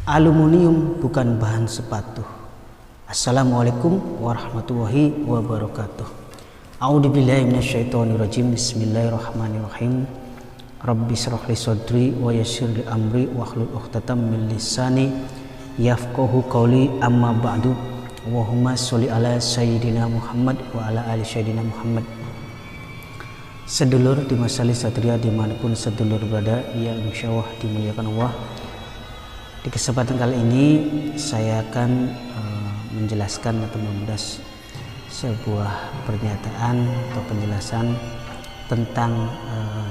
Aluminium bukan bahan sepatu. Assalamualaikum warahmatullahi wabarakatuh. A'udzubillahi minasyaitonirrajim. Bismillahirrahmanirrahim. Rabbi shrah li sadri wa yassir li amri wahlul 'uqdatam min lisani yafqahu qawli. Amma ba'du. Allahumma sholli ala sayyidina Muhammad wa ala ali sayyidina Muhammad. Sedulur di masalis satria dimanapun sedulur berada, ya insyaallah dimuliakan Allah. Di kesempatan kali ini saya akan menjelaskan atau membahas sebuah pernyataan atau penjelasan tentang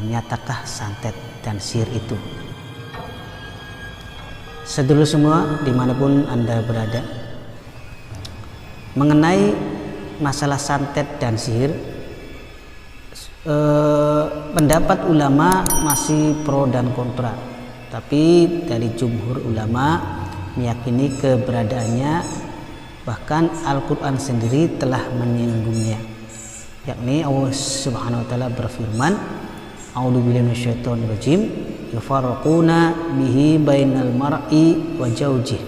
nyatakah santet dan sihir itu. Sedulur semua dimanapun Anda berada, mengenai masalah santet dan sihir, pendapat ulama masih pro dan kontra. Tapi dari jumhur ulama meyakini keberadaannya, bahkan Al-Quran sendiri telah menyinggungnya, yakni Allah Subhanahu wa taala berfirman, A'udzubillahi minasyaitonirrajim, yufarraquna bihi bainal mar'i wa zawjih,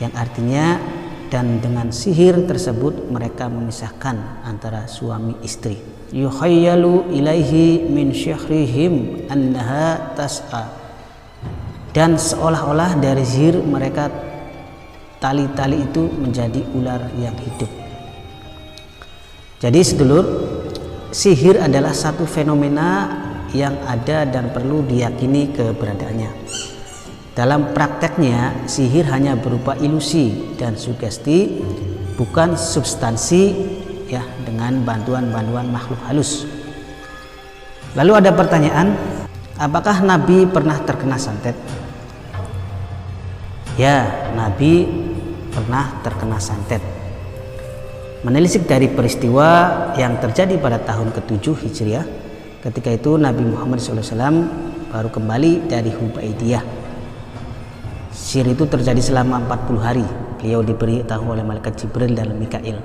yang artinya dan dengan sihir tersebut mereka memisahkan antara suami istri. Yukhayyalu ilaihi min syahrihim annaha tas'a, dan seolah-olah dari sihir mereka tali-tali itu menjadi ular yang hidup. Jadi sedulur, sihir adalah satu fenomena yang ada dan perlu diyakini keberadaannya. Dalam prakteknya, sihir hanya berupa ilusi dan sugesti, bukan substansi, ya, dengan bantuan makhluk halus. Lalu ada pertanyaan, apakah Nabi pernah terkena santet? Ya, Nabi pernah terkena santet. Menelisik dari peristiwa yang terjadi pada tahun ke-7 Hijriah, ketika itu Nabi Muhammad SAW baru kembali dari Hudaybiyah. Sihir itu terjadi selama 40 hari. Beliau diberi tahu oleh malaikat Jibril dan Mikail.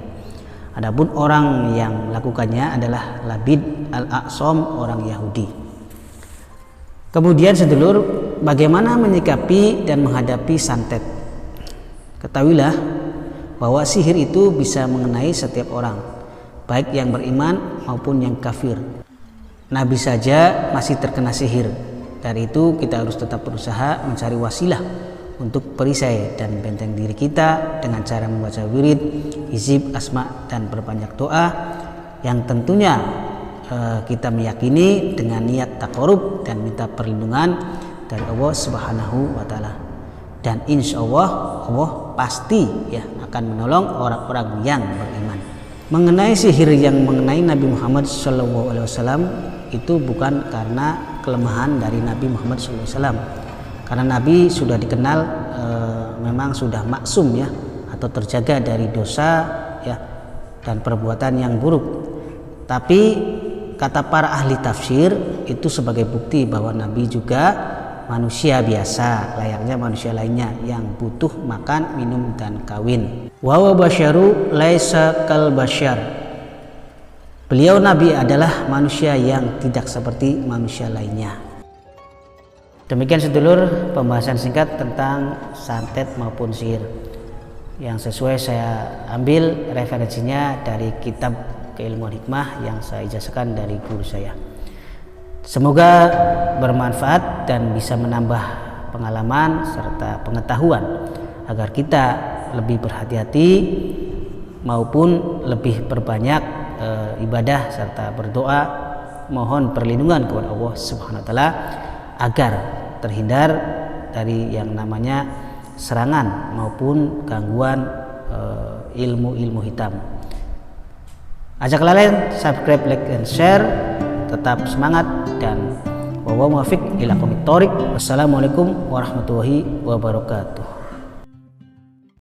Adapun orang yang melakukannya adalah Labid al-A'sam, orang Yahudi. Kemudian sedulur, bagaimana menyikapi dan menghadapi santet? Ketahuilah bahwa sihir itu bisa mengenai setiap orang, baik yang beriman maupun yang kafir. Nabi saja masih terkena sihir. Dari itu kita harus tetap berusaha mencari wasilah untuk perisai dan benteng diri kita dengan cara membaca wirid, hizib, asma, dan berbanyak doa yang tentunya kita meyakini dengan niat takarub dan minta perlindungan dari Allah Subhanahu wa taala. Dan insya Allah pasti ya akan menolong orang-orang yang beriman. Mengenai sihir yang mengenai Nabi Muhammad SAW itu bukan karena kelemahan dari Nabi Muhammad SAW, karena Nabi sudah dikenal memang sudah maksum ya, atau terjaga dari dosa ya dan perbuatan yang buruk. Tapi kata para ahli tafsir itu sebagai bukti bahwa Nabi juga manusia biasa layaknya manusia lainnya yang butuh makan, minum, dan kawin. Wa basyaru laisa kal basyar. Beliau Nabi adalah manusia yang tidak seperti manusia lainnya. Demikian sedulur pembahasan singkat tentang santet maupun sihir, yang sesuai saya ambil referensinya dari kitab Keilmuan Hikmah yang saya ijazahkan dari guru saya. Semoga bermanfaat dan bisa menambah pengalaman serta pengetahuan agar kita lebih berhati-hati maupun lebih perbanyak ibadah serta berdoa mohon perlindungan kepada Allah Subhanahu wa taala agar terhindar dari yang namanya serangan maupun gangguan ilmu-ilmu hitam. Ajak kalian subscribe, like, dan share. Tetap semangat dan wallahu muwaffiq ila aqwamit thoriq. Wassalamualaikum warahmatullahi wabarakatuh.